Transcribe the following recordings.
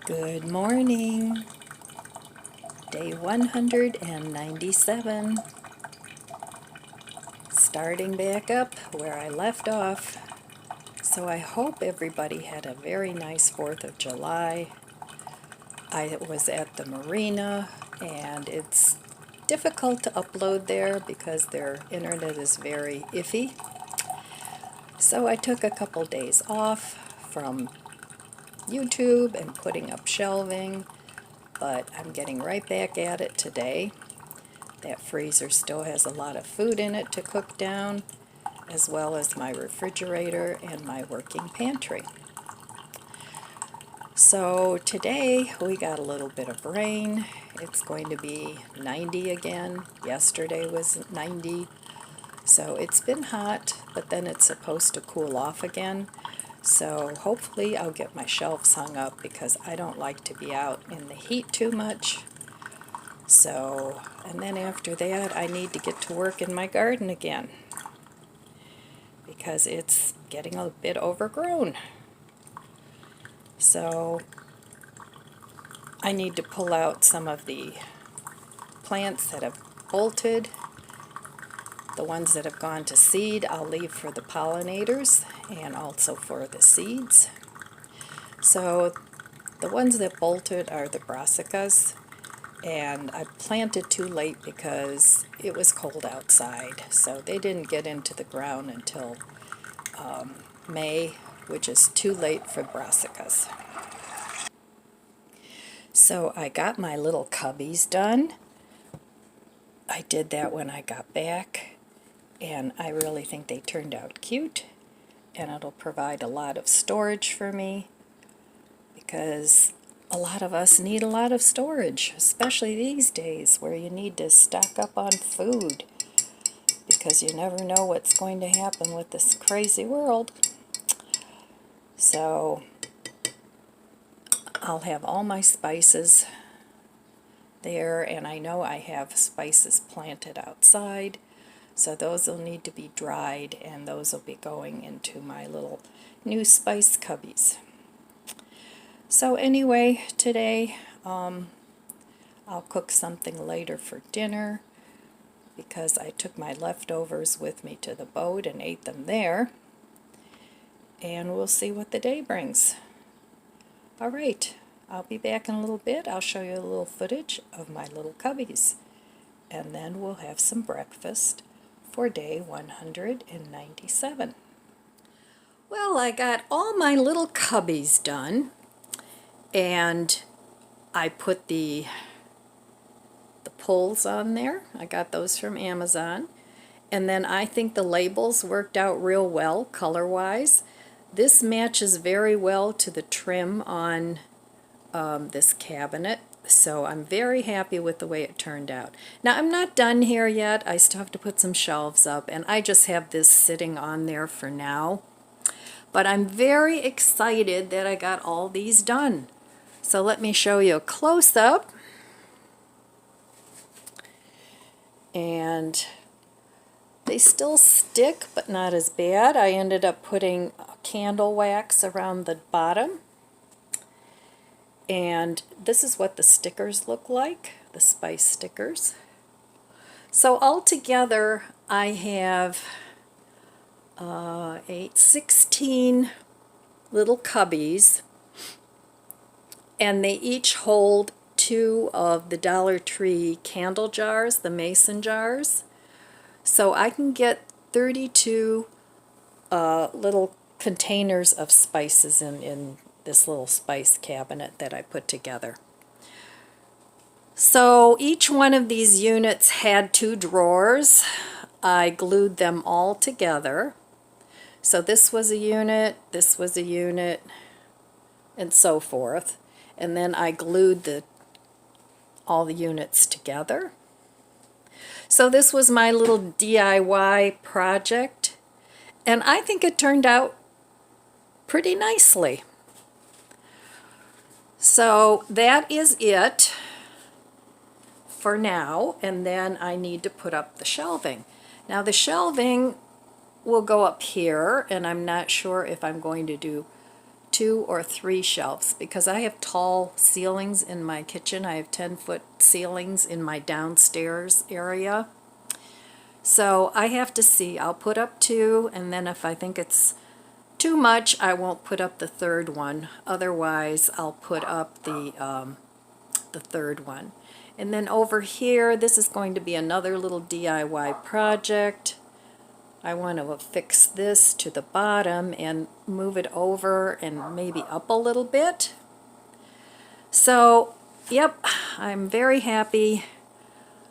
Good morning, day 197, starting back up where I left off. So I hope everybody had a very nice 4th of July. I was at the marina and it's difficult to upload there because their internet is very iffy. So I took a couple days off from YouTube and putting up shelving, but I'm getting right back at it today. That freezer still has a lot of food in it to cook down, as well as my refrigerator and my working pantry. So today we got a little bit of rain. It's going to be 90 again. Yesterday was 90. So it's been hot, but then it's supposed to cool off again. So hopefully I'll get my shelves hung up because I don't like to be out in the heat too much. So, and then after that I need to get to work in my garden again because it's getting a bit overgrown. So I need to pull out some of the plants that have bolted. The ones that have gone to seed I'll leave for the pollinators and also for the seeds. So the ones that bolted are the brassicas, and I planted too late because it was cold outside, so they didn't get into the ground until May, which is too late for brassicas. So I got my little cubbies done. I did that when I got back, and I really think they turned out cute, and it'll provide a lot of storage for me because a lot of us need a lot of storage, especially these days where you need to stock up on food because you never know what's going to happen with this crazy world. So I'll have all my spices there, and I know I have spices planted outside, so those will need to be dried, and those will be going into my little new spice cubbies. So anyway, today I'll cook something later for dinner because I took my leftovers with me to the boat and ate them there, and we'll see what the day brings. Alright, I'll be back in a little bit. I'll show you a little footage of my little cubbies, and then we'll have some breakfast for day 197. Well, I got all my little cubbies done, and I put the pulls on there. I got those from Amazon, and then I think the labels worked out real well color-wise. This matches very well to the trim on this cabinet, so I'm very happy with the way it turned out. Now I'm not done here yet. I still have to put some shelves up, and I just have this sitting on there for now. But I'm very excited that I got all these done. So let me show you a close-up. And they still stick, but not as bad. I ended up putting candle wax around the bottom. And this is what the stickers look like, the spice stickers. So altogether, I have 16 little cubbies, and they each hold 2 of the Dollar Tree candle jars, the mason jars. So I can get 32 little containers of spices in this little spice cabinet that I put together. So each one of these units had 2 drawers. I glued them all together. So this was a unit, this was a unit, and so forth. And then I glued all the units together. So this was my little DIY project, and I think it turned out pretty nicely. So that is it for now, and then I need to put up the shelving. Now the shelving will go up here, and I'm not sure if I'm going to do 2 or 3 shelves because I have tall ceilings in my kitchen. I have 10-foot ceilings in my downstairs area. So I have to see. I'll put up 2, and then if I think it's too much, I won't put up the third one. Otherwise, I'll put up the third one. And then over here, this is going to be another little DIY project. I want to affix this to the bottom and move it over and maybe up a little bit. So, yep, I'm very happy.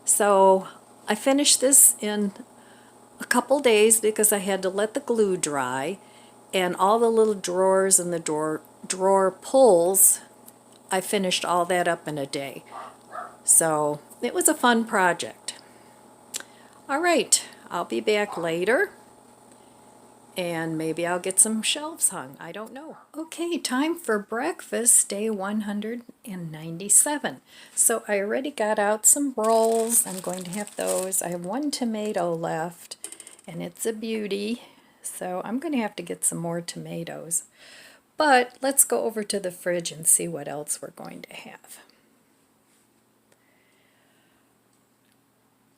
So I finished this in a couple days because I had to let the glue dry, and all the little drawers and the drawer pulls, I finished all that up in a day. So it was a fun project. All right, I'll be back later, and maybe I'll get some shelves hung. I don't know. Okay, time for breakfast, day 197. So I already got out some rolls. I'm going to have those. I have 1 tomato left, and it's a beauty. So I'm going to have to get some more tomatoes. But let's go over to the fridge and see what else we're going to have.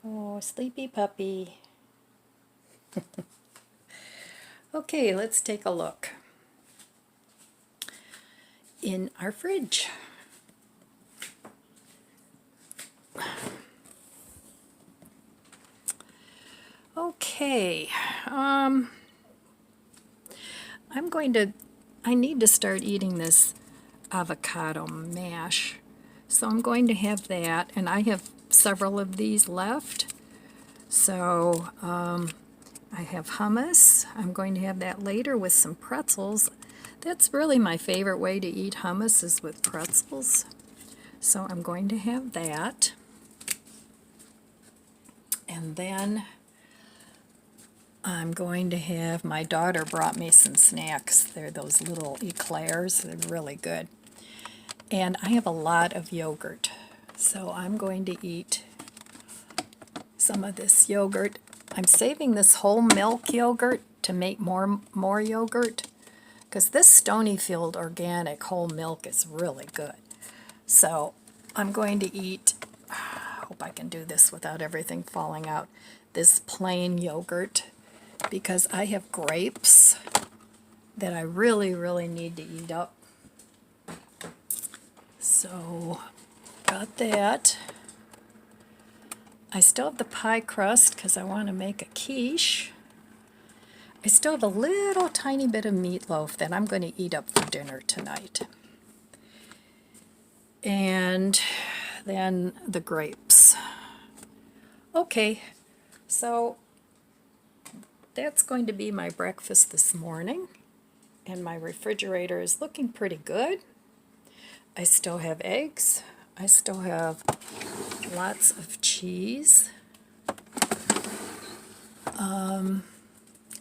Oh, sleepy puppy. Okay, let's take a look in our fridge. Okay, I need to start eating this avocado mash. So I'm going to have that, and I have several of these left. So I have hummus. I'm going to have that later with some pretzels. That's really my favorite way to eat hummus, is with pretzels. So I'm going to have that. And then I'm going to have, my daughter brought me some snacks. They're those little eclairs. They're really good. And I have a lot of yogurt. So I'm going to eat some of this yogurt. I'm saving this whole milk yogurt to make more yogurt, because this Stonyfield organic whole milk is really good. So I'm going to eat, I hope I can do this without everything falling out, this plain yogurt, because I have grapes that I really, really need to eat up. So got that. I still have the pie crust because I want to make a quiche. I still have a little tiny bit of meatloaf that I'm going to eat up for dinner tonight. And then the grapes. Okay, so that's going to be my breakfast this morning. And my refrigerator is looking pretty good. I still have eggs. I still have lots of cheese.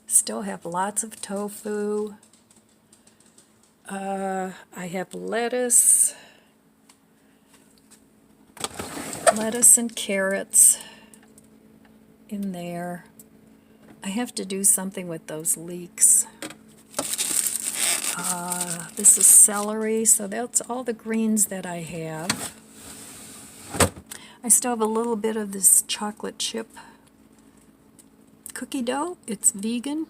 Still have lots of tofu. I have lettuce and carrots in there. I have to do something with those leeks. This is celery, so that's all the greens that I have. I still have a little bit of this chocolate chip cookie dough. It's vegan.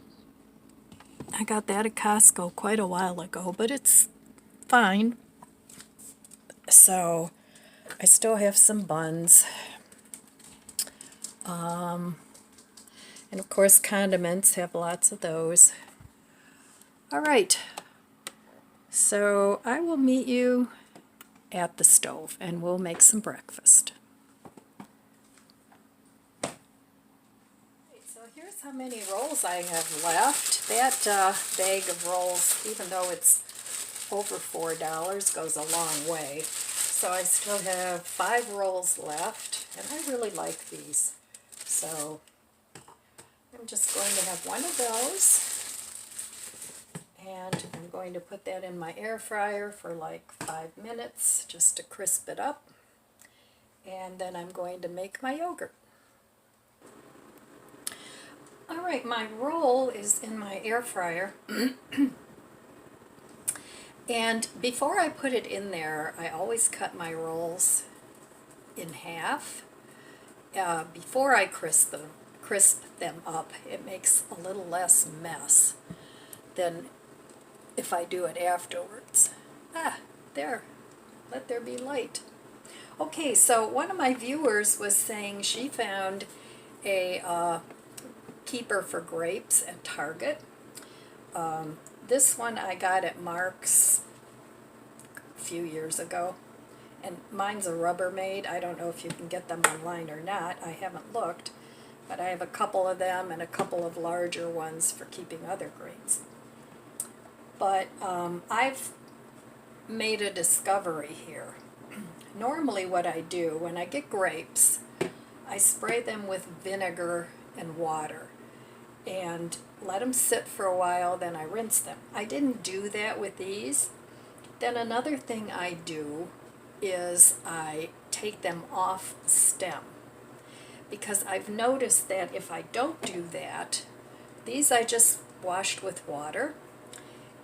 I got that at Costco quite a while ago, but it's fine. So I still have some buns. And of course condiments, have lots of those. All right. So I will meet you at the stove and we'll make some breakfast. So here's how many rolls I have left. That bag of rolls, even though it's over $4, goes a long way. So I still have 5 rolls left, and I really like these. So I'm just going to have one of those. And I'm going to put that in my air fryer for like 5 minutes just to crisp it up. And then I'm going to make my yogurt. Alright, my roll is in my air fryer. And before I put it in there, I always cut my rolls in half. Before I crisp them up, it makes a little less mess than if I do it afterwards. There, let there be light. Okay, so one of my viewers was saying she found a keeper for grapes at Target. This one I got at Mark's a few years ago, and mine's a Rubbermaid. I don't know if you can get them online or not. I haven't looked, but I have a couple of them and a couple of larger ones for keeping other grapes. But I've made a discovery here. Normally what I do when I get grapes, I spray them with vinegar and water and let them sit for a while, then I rinse them. I didn't do that with these. Then another thing I do is I take them off the stem, because I've noticed that if I don't do that, these I just washed with water,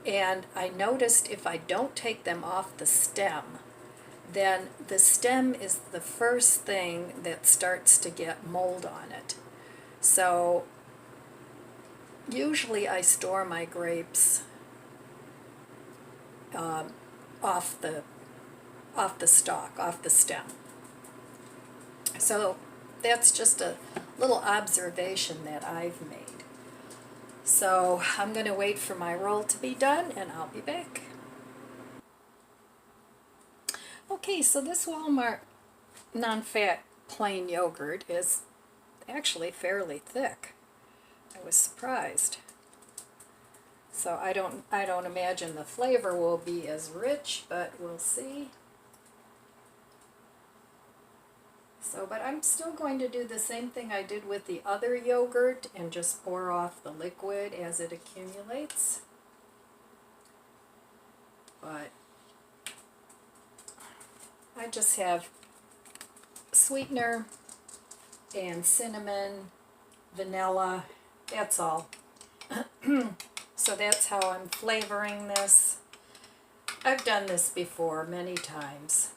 and I noticed if I don't take them off the stem, then the stem is the first thing that starts to get mold on it. So usually I store my grapes off the stalk, off the stem. So that's just a little observation that I've made. So I'm going to wait for my roll to be done and I'll be back. Okay, so this Walmart non-fat plain yogurt is actually fairly thick. I was surprised. So I don't imagine the flavor will be as rich, but we'll see. So, but I'm still going to do the same thing I did with the other yogurt and just pour off the liquid as it accumulates. But I just have sweetener and cinnamon, vanilla, that's all. So that's how I'm flavoring this. I've done this before many times,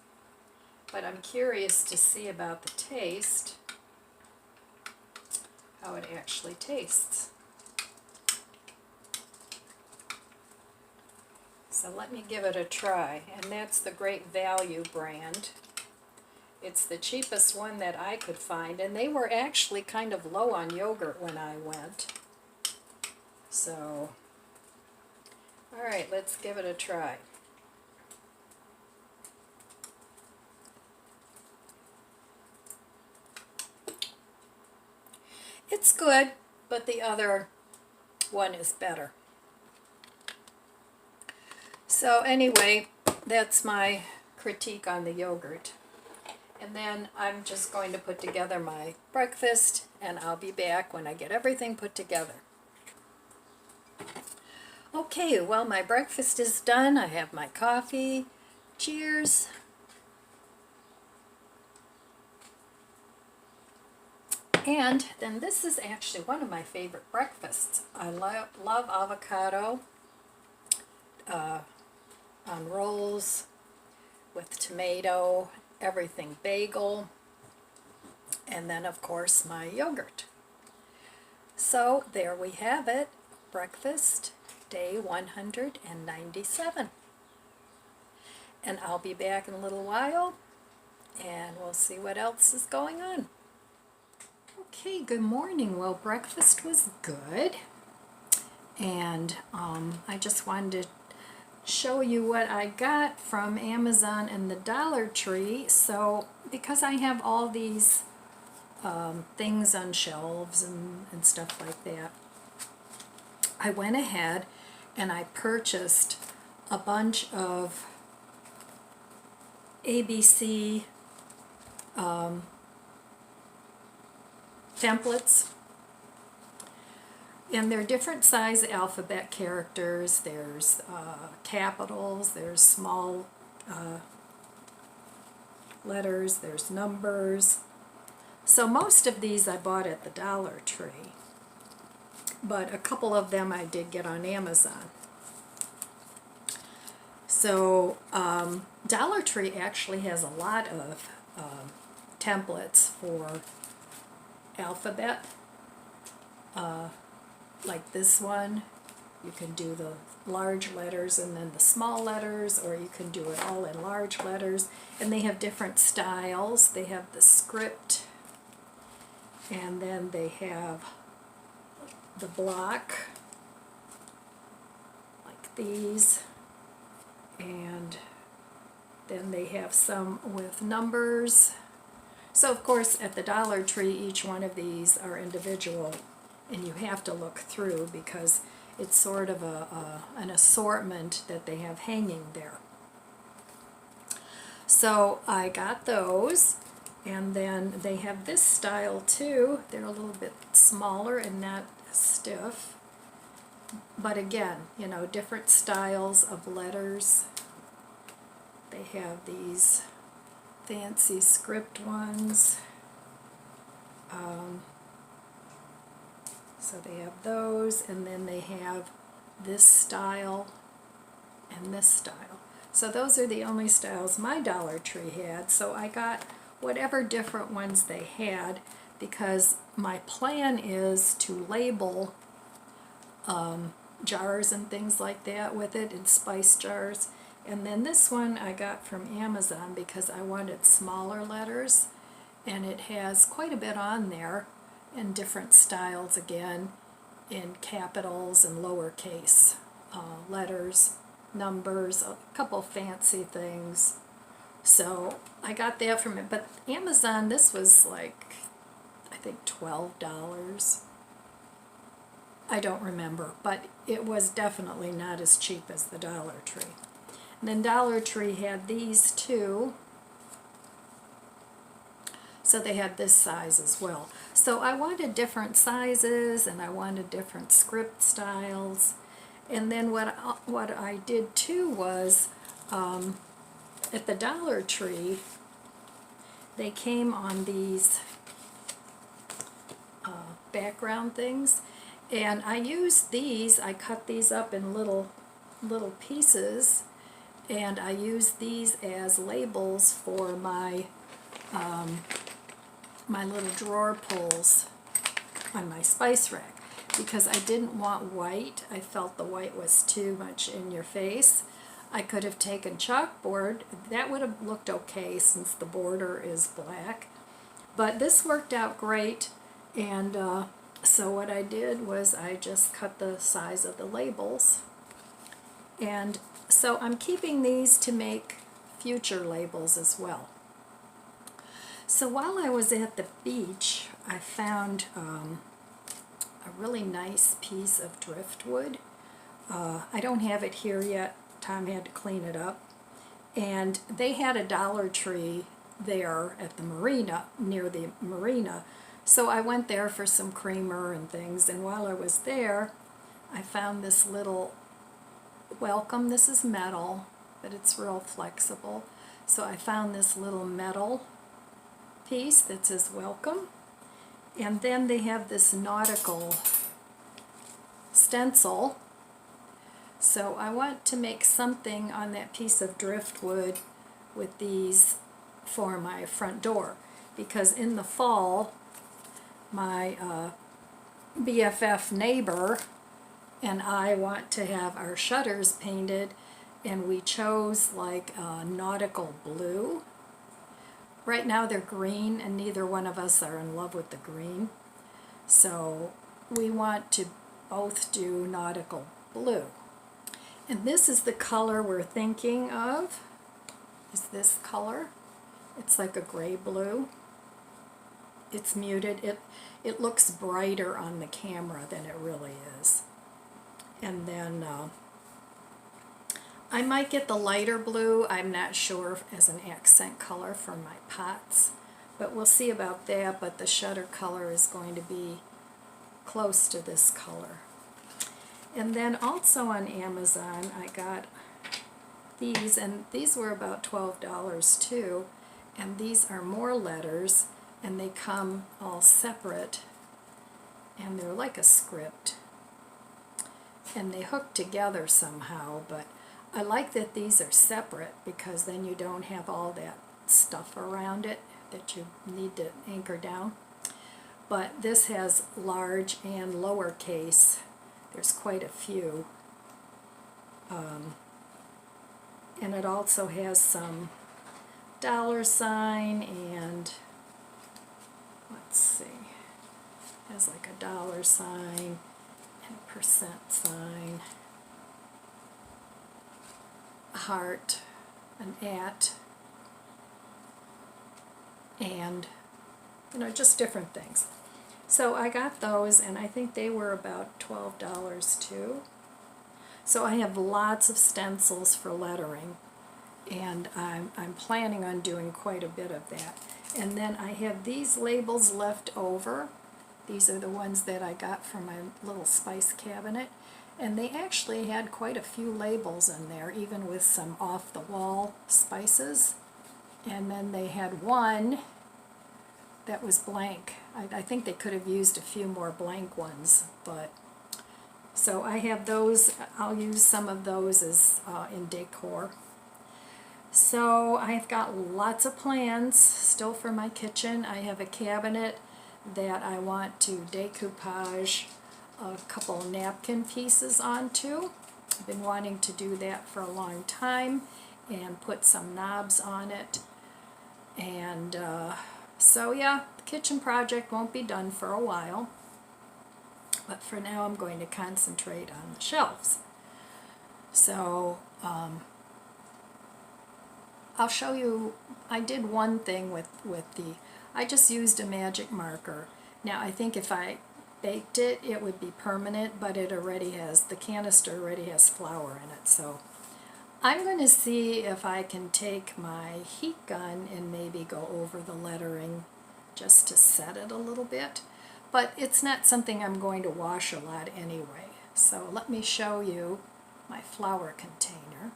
but I'm curious to see about the taste, how it actually tastes. So let me give it a try, and that's the Great Value brand. It's the cheapest one that I could find, and they were actually kind of low on yogurt when I went. So, alright, let's give it a try. It's good, but the other one is better. So anyway, that's my critique on the yogurt. And then I'm just going to put together my breakfast, and I'll be back when I get everything put together. Okay, well, my breakfast is done. I have my coffee. Cheers. And then this is actually one of my favorite breakfasts. I love avocado on rolls with tomato, everything bagel, and then of course my yogurt. So there we have it, breakfast day 197. And I'll be back in a little while and we'll see what else is going on. Okay, good morning. Well, breakfast was good, and I just wanted to show you what I got from Amazon and the Dollar Tree. So because I have all these things on shelves and stuff like that, I went ahead and I purchased a bunch of ABC templates, and they're different size alphabet characters. There's capitals, there's small letters, there's numbers. So most of these I bought at the Dollar Tree, but a couple of them I did get on Amazon. So Dollar Tree actually has a lot of templates for alphabet, like this one. You can do the large letters and then the small letters, or you can do it all in large letters. And they have different styles. They have the script, and then they have the block, like these, and then they have some with numbers. So of course at the Dollar Tree each one of these are individual, and you have to look through because it's sort of an assortment that they have hanging there. So I got those, and then they have this style too. They're a little bit smaller and not stiff, but again, you know, different styles of letters. They have these fancy script ones. So they have those, and then they have this style and this style. So those are the only styles my Dollar Tree had. So I got whatever different ones they had, because my plan is to label jars and things like that with it, in spice jars. And then this one I got from Amazon because I wanted smaller letters, and it has quite a bit on there in different styles, again, in capitals and lowercase letters, numbers, a couple fancy things. So I got that from it. But Amazon, this was like, I think $12. I don't remember, but it was definitely not as cheap as the Dollar Tree. And then Dollar Tree had these too. So they had this size as well. So I wanted different sizes, and I wanted different script styles. And then what I did too was, at the Dollar Tree, they came on these background things, and I used these. I cut these up in little pieces, and I used these as labels for my my little drawer pulls on my spice rack, because I didn't want white. I felt the white was too much in your face. I could have taken chalkboard. That would have looked okay since the border is black. But this worked out great, and so what I did was I just cut the size of the labels. And so I'm keeping these to make future labels as well. So while I was at the beach, I found a really nice piece of driftwood. I don't have it here yet. Tom had to clean it up. And they had a Dollar Tree there at the marina, near the marina. So I went there for some creamer and things, and while I was there, I found this little welcome. This is metal, but it's real flexible. So I found this little metal piece that says welcome, and then they have this nautical stencil. So I want to make something on that piece of driftwood with these for my front door, because in the fall my BFF neighbor and I want to have our shutters painted, and we chose like nautical blue. Right now they're green, and neither one of us are in love with the green. So we want to both do nautical blue. And this is the color we're thinking of, is this color. It's like a gray blue. It's muted. It looks brighter on the camera than it really is. And then I might get the lighter blue, I'm not sure, as an accent color for my pots, but we'll see about that. But the shutter color is going to be close to this color. And then also on Amazon I got these, and these were about $12 too, and these are more letters, and they come all separate, and they're like a script, and they hook together somehow, but I like that these are separate because then you don't have all that stuff around it that you need to anchor down. But this has large and lowercase. There's quite a few. And it also has some $sign and, let's see, it has like a $sign and a %sign, a heart, an @ and, just different things. So I got those, and I think they were about $12 too. So I have lots of stencils for lettering, and I'm planning on doing quite a bit of that. And then I have these labels left over. These are the ones that I got from my little spice cabinet, and they actually had quite a few labels in there, even with some off-the-wall spices. And then they had one that was blank. I think they could have used a few more blank ones, but so I have those. I'll use some of those as in decor. So I've got lots of plans still for my kitchen. I have a cabinet that I want to decoupage a couple napkin pieces onto. I've been wanting to do that for a long time and put some knobs on it. And so yeah, the kitchen project won't be done for a while. But for now I'm going to concentrate on the shelves. So I'll show you, I did one thing with I just used a magic marker. Now I think if I baked it, it would be permanent, but it already has, the canister already has flour in it. So I'm going to see if I can take my heat gun and maybe go over the lettering just to set it a little bit. But it's not something I'm going to wash a lot anyway. So let me show you my flour container.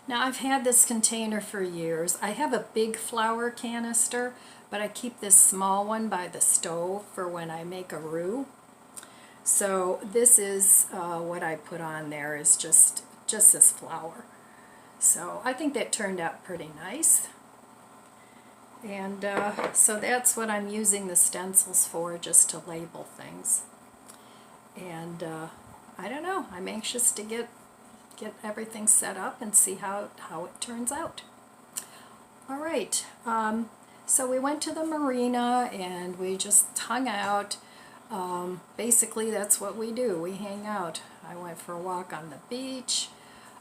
Now I've had this container for years. I have a big flour canister, but I keep this small one by the stove for when I make a roux. So this is what I put on there, is just this flour. So I think that turned out pretty nice. And so that's what I'm using the stencils for, just to label things. And I don't know, I'm anxious to get everything set up and see how it turns out. All right, so we went to the marina and we just hung out. Basically that's what we do, we hang out. I went for a walk on the beach.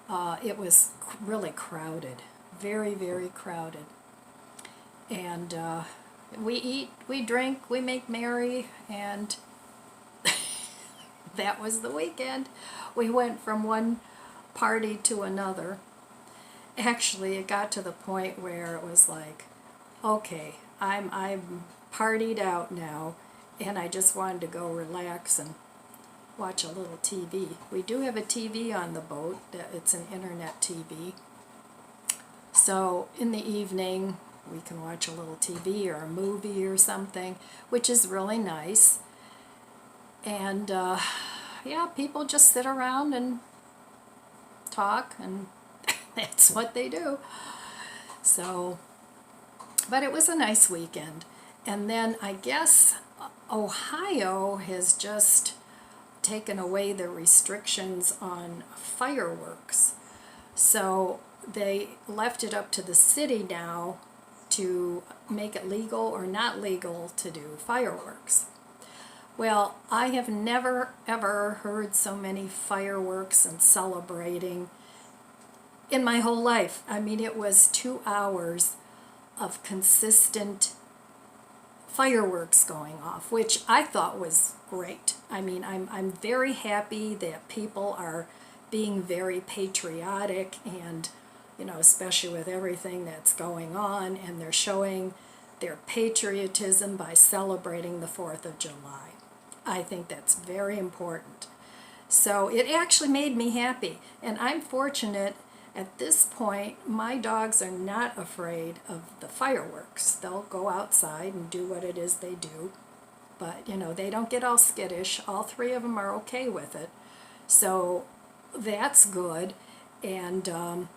It was really crowded, very, very crowded. And we eat, we drink, we make merry, and that was the weekend. We went from one party to another. Actually, it got to the point where it was like, okay, I'm partied out now, and I just wanted to go relax and watch a little TV. We do have a TV on the boat. It's an internet TV. So in the evening, we can watch a little TV or a movie or something, which is really nice. And yeah, people just sit around and talk, and that's what they do. So, but it was a nice weekend. And then I guess Ohio has just taken away the restrictions on fireworks. So they left it up to the city now to make it legal or not legal to do fireworks. Well, I have never ever heard so many fireworks and celebrating in my whole life. I mean, it was 2 hours of consistent fireworks going off, which I thought was great. I mean, I'm very happy that people are being very patriotic, and you know, especially with everything that's going on, and they're showing their patriotism by celebrating the 4th of July. I think that's very important. So it actually made me happy, and I'm fortunate at this point. My dogs are not afraid of the fireworks. They'll go outside and do what it is they do, but you know, they don't get all skittish. All 3 of them are okay with it, so that's good. And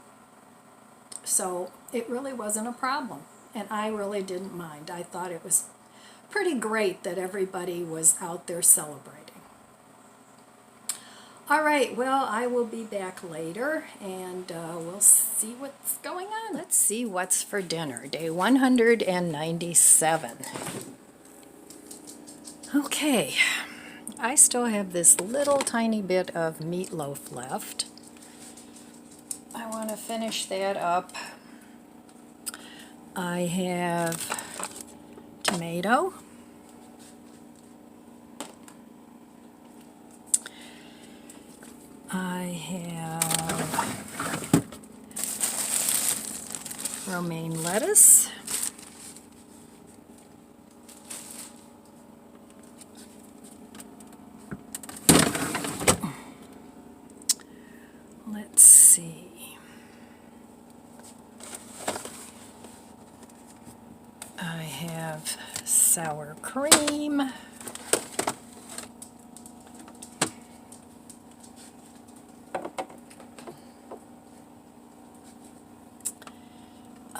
so it really wasn't a problem. And I really didn't mind. I thought it was pretty great that everybody was out there celebrating. All right, well, I will be back later, and we'll see what's going on. Let's see what's for dinner. Day 197. Okay, I still have this little tiny bit of meatloaf left. I want to finish that up. I have tomato. I have romaine lettuce. Let's see. I have sour cream.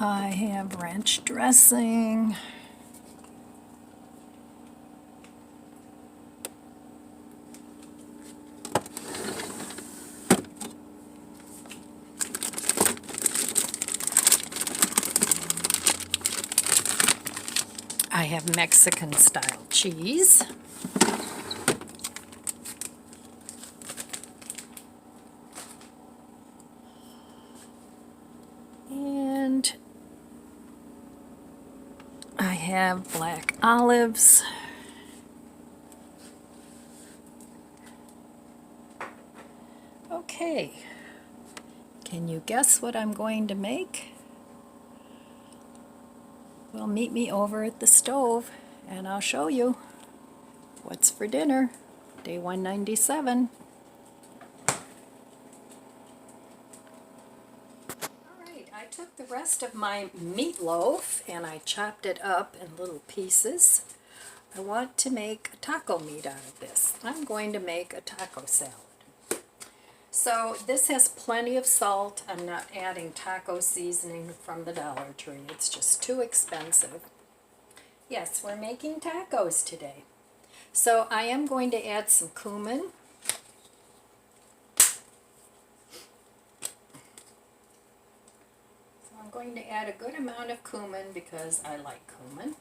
I have ranch dressing. I have Mexican style cheese. And I have black olives. Okay, can you guess what I'm going to make? Well, meet me over at the stove and I'll show you what's for dinner. Day 197. Alright, I took the rest of my meatloaf and I chopped it up in little pieces. I want to make a taco meat out of this. I'm going to make a taco salad. So this has plenty of salt. I'm not adding taco seasoning from the Dollar Tree. It's just too expensive. Yes, we're making tacos today. So I am going to add some cumin. So I'm going to add a good amount of cumin because I like cumin.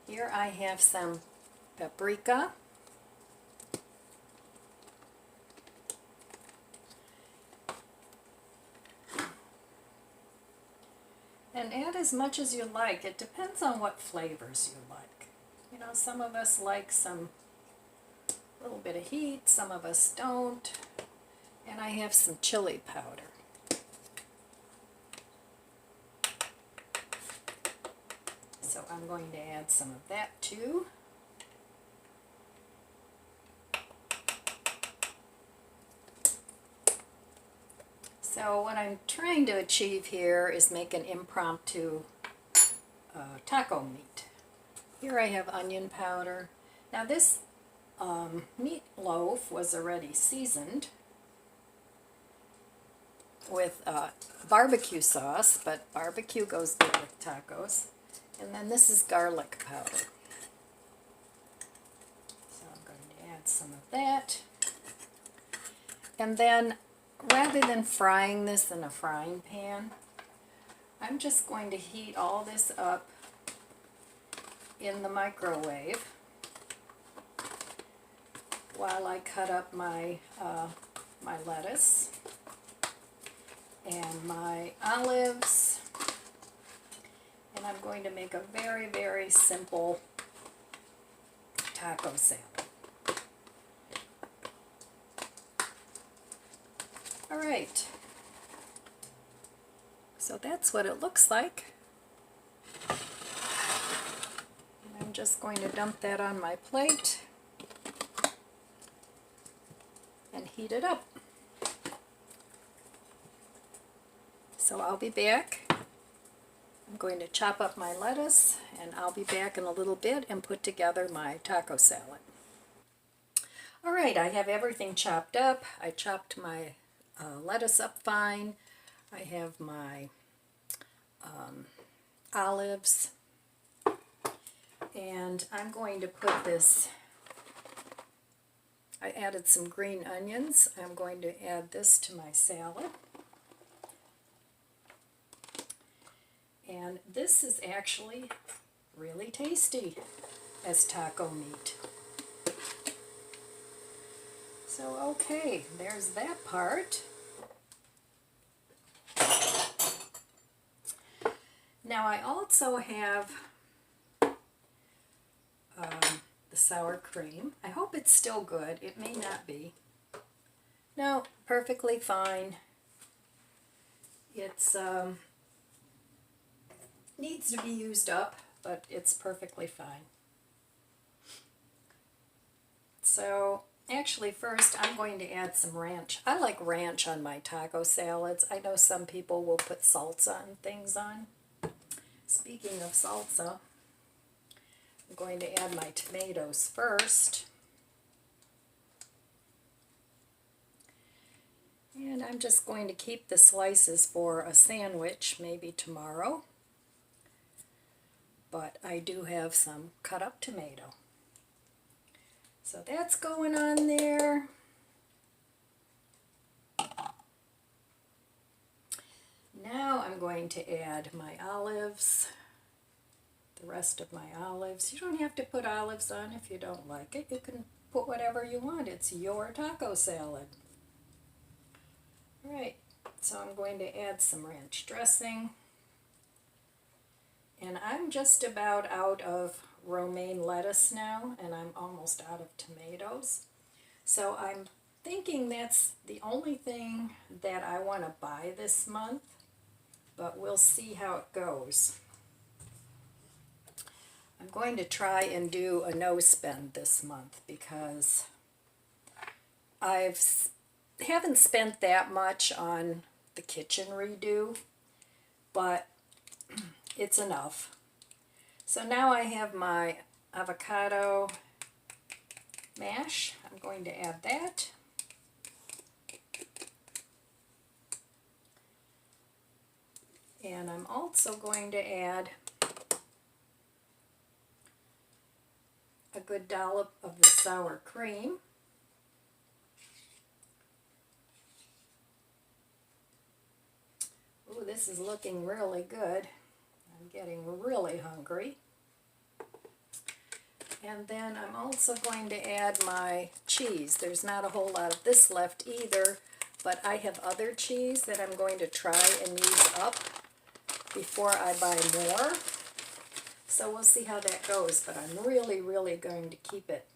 Here I have some paprika. And add as much as you like. It depends on what flavors you like. You know, some of us like some little bit of heat, some of us don't. And I have some chili powder. So I'm going to add some of that too. So what I'm trying to achieve here is make an impromptu taco meat. Here I have onion powder. Now this meatloaf was already seasoned with barbecue sauce, but barbecue goes good with tacos. And then this is garlic powder. So I'm going to add some of that. And then rather than frying this in a frying pan, I'm just going to heat all this up in the microwave while I cut up my my lettuce and my olives. And I'm going to make a very, very simple taco salad. Alright, so that's what it looks like. And I'm just going to dump that on my plate and heat it up. So I'll be back. I'm going to chop up my lettuce and I'll be back in a little bit and put together my taco salad. Alright, I have everything chopped up. I chopped my lettuce up fine. I have my olives. And I'm going to put this, I added some green onions. I'm going to add this to my salad. And this is actually really tasty as taco meat. So okay, there's that part. Now I also have the sour cream. I hope it's still good. It may not be. No, perfectly fine. It's needs to be used up, but it's perfectly fine. So actually first I'm going to add some ranch. I like ranch on my taco salads. I know some people will put salsa and things on. Speaking of salsa, I'm going to add my tomatoes first. And I'm just going to keep the slices for a sandwich, maybe tomorrow. But I do have some cut up tomato. So that's going on there. Now I'm going to add my olives, the rest of my olives. You don't have to put olives on if you don't like it. You can put whatever you want. It's your taco salad. Alright, so I'm going to add some ranch dressing. And I'm just about out of romaine lettuce now, and I'm almost out of tomatoes. So I'm thinking that's the only thing that I want to buy this month, but we'll see how it goes. I'm going to try and do a no spend this month because haven't spent that much on the kitchen redo, but it's enough. So now I have my avocado mash. I'm going to add that. And I'm also going to add a good dollop of the sour cream. Ooh, this is looking really good. I'm getting really hungry. And then I'm also going to add my cheese. There's not a whole lot of this left either, but I have other cheese that I'm going to try and use up before I buy more. So we'll see how that goes, but I'm really, really going to keep it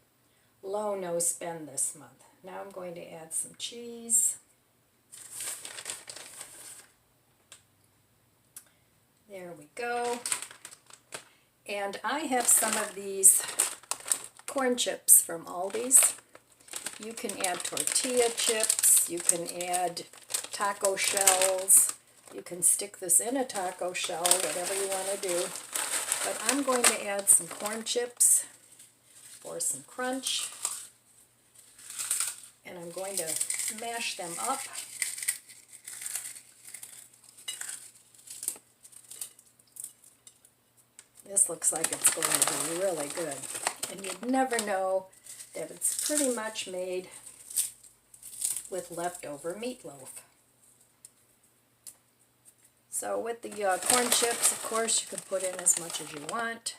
low, no spend this month. Now I'm going to add some cheese. There we go. And I have some of these corn chips from Aldi's. You can add tortilla chips, you can add taco shells, you can stick this in a taco shell, whatever you want to do. But I'm going to add some corn chips for some crunch. And I'm going to mash them up. This looks like it's going to be really good. And you'd never know that it's pretty much made with leftover meatloaf. So with the corn chips, of course, you can put in as much as you want.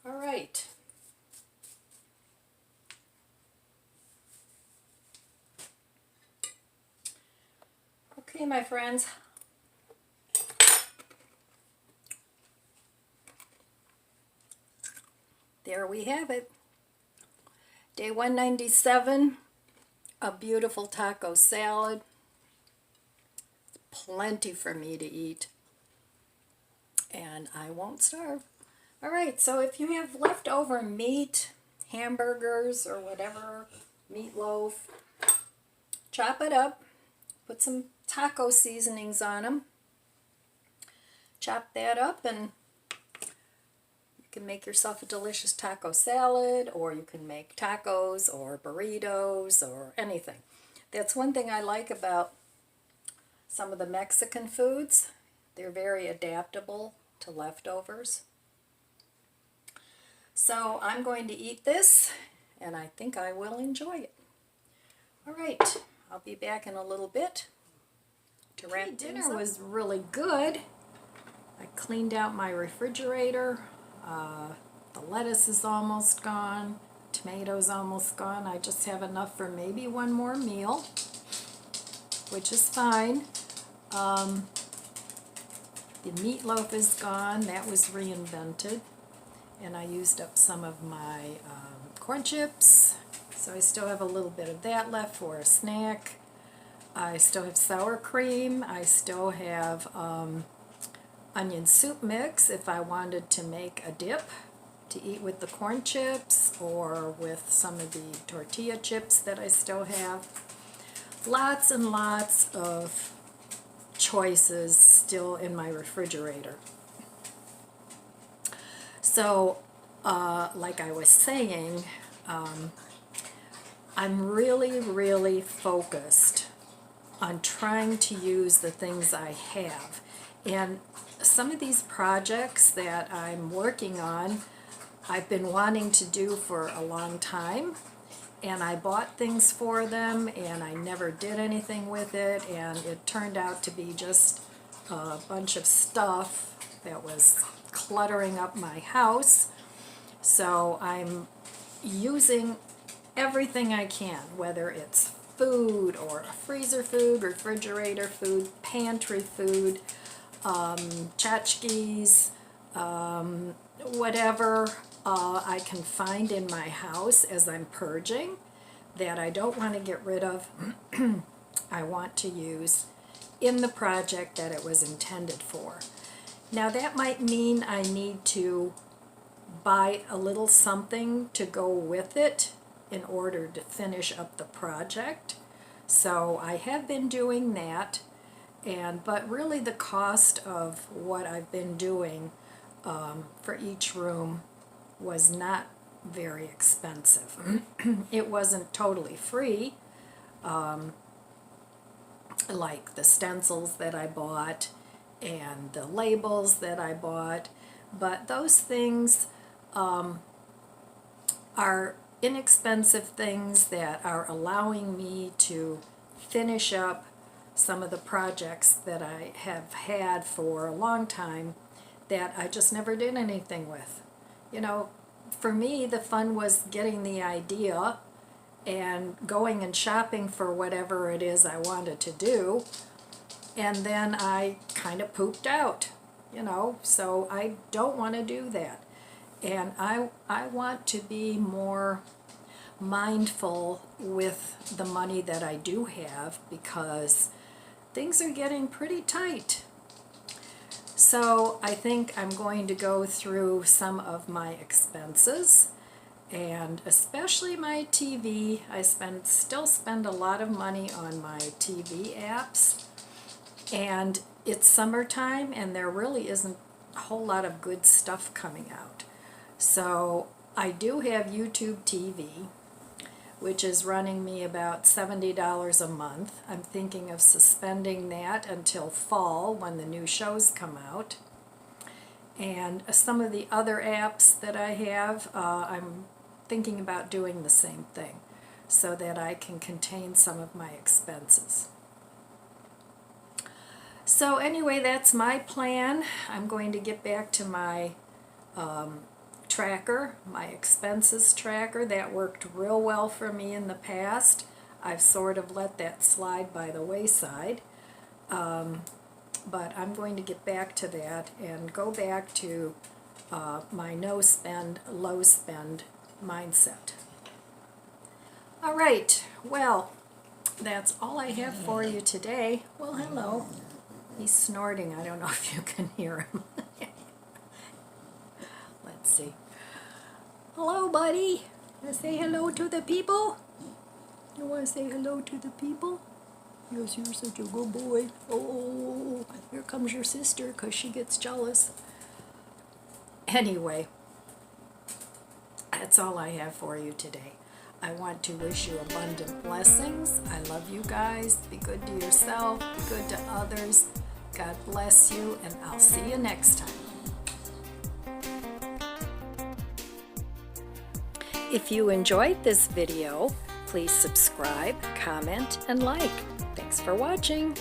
All right. Okay, my friends. There we have it. Day 197, a beautiful taco salad. Plenty for me to eat. And I won't starve. Alright, so if you have leftover meat, hamburgers, or whatever, meatloaf, chop it up, put some taco seasonings on them, chop that up, and you can make yourself a delicious taco salad, or you can make tacos or burritos or anything. That's one thing I like about some of the Mexican foods. They're very adaptable to leftovers. So I'm going to eat this, and I think I will enjoy it. All right, I'll be back in a little bit to wrap things up. Dinner was really good. I cleaned out my refrigerator. The lettuce is almost gone. Tomatoes almost gone. I just have enough for maybe one more meal, which is fine. The meatloaf is gone. That was reinvented. And I used up some of my corn chips. So I still have a little bit of that left for a snack. I still have sour cream. I still have onion soup mix if I wanted to make a dip to eat with the corn chips or with some of the tortilla chips that I still have. Lots and lots of choices still in my refrigerator. So, like I was saying, I'm really focused on trying to use the things I have. And some of these projects that I'm working on, I've been wanting to do for a long time, and I bought things for them and I never did anything with it, and it turned out to be just a bunch of stuff that was cluttering up my house. So I'm using everything I can, whether it's food or freezer food, refrigerator food, pantry food, tchotchkes, whatever I can find in my house as I'm purging that I don't want to get rid of, I want to use in the project that it was intended for. Now that might mean I need to buy a little something to go with it in order to finish up the project. So I have been doing that, but really the cost of what I've been doing for each room was not very expensive. It wasn't totally free, like the stencils that I bought and the labels that I bought, but those things are inexpensive things that are allowing me to finish up some of the projects that I have had for a long time that I just never did anything with. You know, for me, the fun was getting the idea and going and shopping for whatever it is I wanted to do, and then I kind of pooped out, you know, so I don't want to do that. And I want to be more mindful with the money that I do have, because things are getting pretty tight. So I think I'm going to go through some of my expenses, and especially my TV. I still spend a lot of money on my TV apps, and it's summertime and there really isn't a whole lot of good stuff coming out. So I do have YouTube TV, which is running me about $70 a month. I'm thinking of suspending that until fall when the new shows come out. And some of the other apps that I have, I'm thinking about doing the same thing so that I can contain some of my expenses. So anyway, that's my plan. I'm going to get back to my tracker, my expenses tracker. That worked real well for me in the past. I've sort of let that slide by the wayside, but I'm going to get back to that and go back to my no spend, low spend mindset. All right, well, that's all I have for you today. Well, hello. He's snorting. I don't know if you can hear him. Let's see. Hello, buddy. You want to say hello to the people? You want to say hello to the people? Yes, you're such a good boy. Oh, here comes your sister because she gets jealous. Anyway, That's all I have for you today. I want to wish you abundant blessings. I love you guys. Be good to yourself. Be good to others. God bless you, and I'll see you next time. If you enjoyed this video, please subscribe, comment, and like. Thanks for watching.